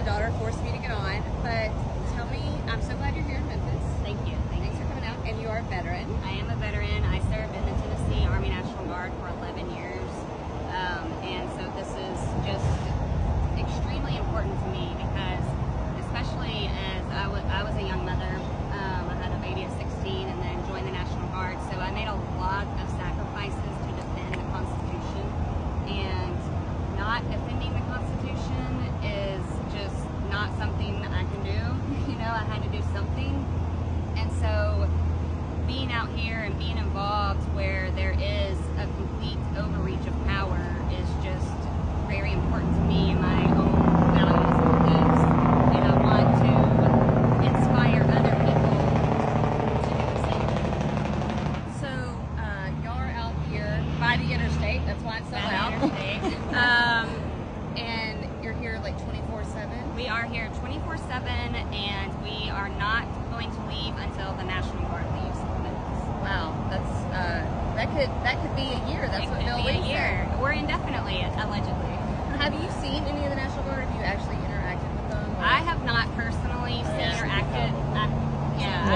daughter forced me to get on. But tell me, I'm so glad you're here in Memphis. Thank you. Thanks for coming out. And you are a veteran. I am a veteran. I served in the Tennessee Army National Guard for 11 years. And so this is just extremely important to me because, especially as I was a young mother, I had a baby at 16 and then joined the National Guard. So I made a lot of sacrifices to defend the Constitution. And not defending the Constitution is just not something I can do. You know, I had to do something. And so being out here and being involved where there is a complete overreach of power is just very important to me and my own values and beliefs. And I want to inspire other people to do the same thing. So y'all are out here by the interstate. That's why it's so loud. And you're here like 24/7. We are here 24/7, and we are not going to leave until the National Guard leaves. Wow, that's that could be a year. That's what Bill Lee said. Or indefinitely, allegedly. Have you seen any of the National Guard? Have you actually interacted with them? Or? I have not personally interacted. I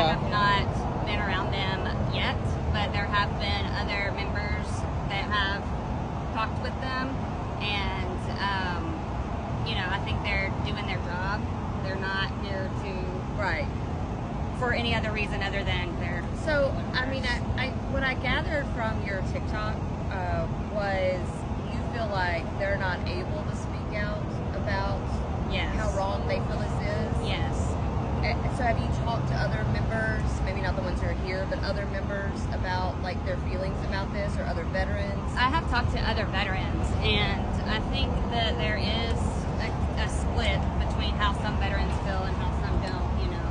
have not been around them yet, but there have been other members that have talked with them, and you know, I think they're doing their job. They're not here to for any other reason other than their. So, I mean, I what I gathered from your TikTok was you feel like they're not able to speak out about how wrong they feel this is. Yes. So have you talked to other members, maybe not the ones who are here, but other members about like their feelings about this, or other veterans? I have talked to other veterans, and I think that there is a split between how some veterans feel and how some don't, you know.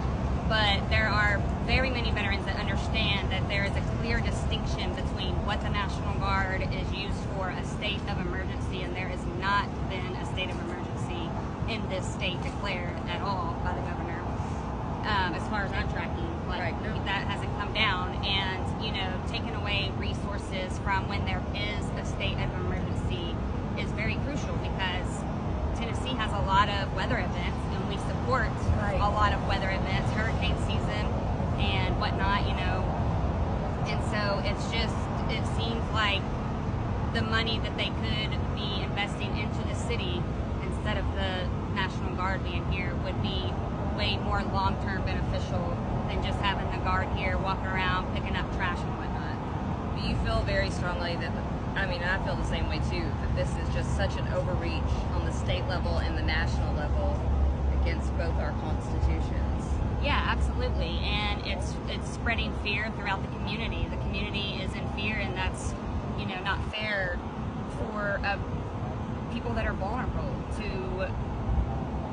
But there are very many veterans that understand that there is a clear distinction between what the National Guard is used for, a state of emergency, and there has not been a state of emergency in this state declared at all by the governor. As far as I'm tracking, that hasn't come down, and you know, taking away resources from when there is a state of emergency is very crucial because Tennessee has a lot of weather events, and we support a lot of weather events, hurricane season and whatnot, you know. And so it seems like the money that they could be investing into the city instead of the National Guard being here would be way more long-term beneficial than just having the Guard here walking around picking up trash and whatnot. Do you feel very strongly that, I mean, I feel the same way too, that this is just such an overreach on the state level and the national level against both our constitutions? Yeah, absolutely. And it's spreading fear throughout the community. The community is in fear, and that's, you know, not fair for people that are vulnerable to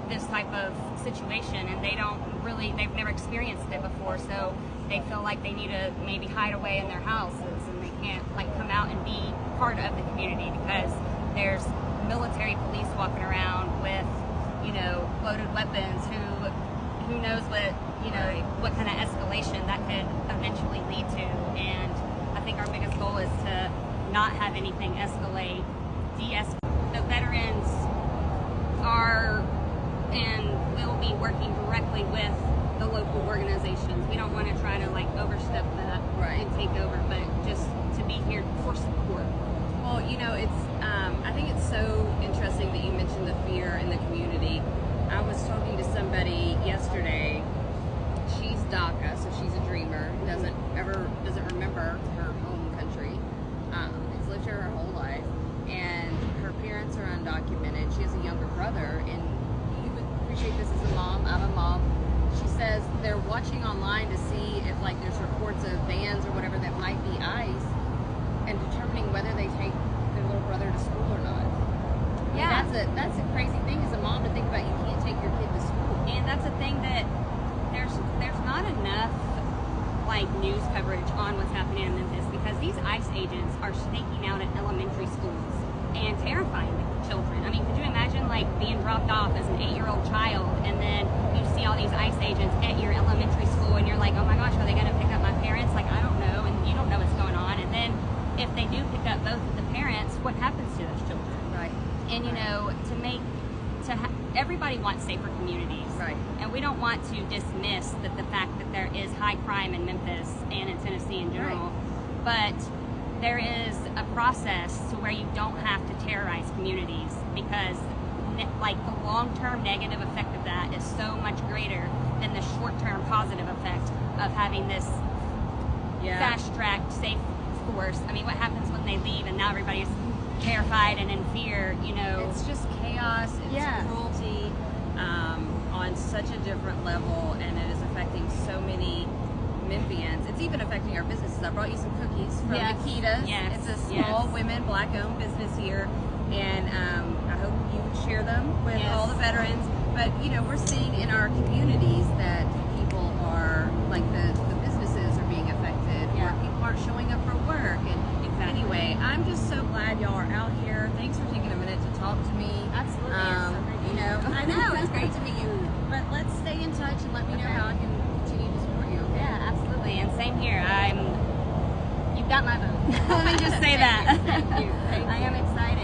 this type of situation, and they've never experienced it before, so they feel like they need to maybe hide away in their houses, and they can't like come out and be part of the community because there's military police walking around with, you know, loaded weapons who knows what, you know, what kind of escalation that could eventually lead to. And I think our biggest goal is to not have anything escalate, de-escalate. The veterans are and will be working directly with the local organizations. We don't want to try to like overstep that and take over, but just to be here for support. Well, you know, it's I think it's so interesting that you mentioned the fear in the community. I was talking to somebody yesterday. She's DACA, so she's a dreamer. Doesn't remember her home country. Has lived here her whole life, and her parents are undocumented. She has a younger brother, and you would appreciate this as a mom. I'm a mom. She says they're watching online to see if like there's reports of vans or whatever that might be ICE, and determining whether they take their little brother to school or not. Yeah, I mean, that's a crazy thing as a mom to think about. You can't take your kid to school, and that's a thing that there's not enough like news coverage on what's happening in Memphis because these ICE agents are staking out at elementary schools and terrifying the children. I mean, could you imagine like being dropped off as an 8-year-old child, and then you see all these ICE agents at your elementary school, and you're like, oh my gosh, are they going to pick up my parents? Like, I don't know, and you don't know what's going on. And then if they do pick up both of the parents, what happens to those children? right? And you know, to make everybody wants safer communities. Right. And we don't want to dismiss the fact that there is high crime in Memphis and in Tennessee in general. Right. But there is a process to where you don't have to terrorize communities, because like the long-term negative effect of that is so much greater than the short-term positive effect of having this fast-tracked safe force. I mean, what happens when they leave and now everybody's terrified and in fear, you know? It's just chaos, it's cruelty on such a different level, and it is affecting so many Memphians. It's even affecting our businesses. I brought you some cookies from Nikita's. Yes. It's a small women, black-owned business here, and I hope you would share them with all the veterans. But, you know, we're seeing in our communities that people are, like the businesses are being affected, or people aren't showing up for work. And anyway, I'm just so glad y'all are out here. Thanks for taking a minute to talk to me. Absolutely. You know, I know, it's great to meet you. But let's stay in touch and let me know how I can continue to support you. Okay? Yeah, absolutely. And same here. You've got my vote. Let me just say that. Thank you. I am excited.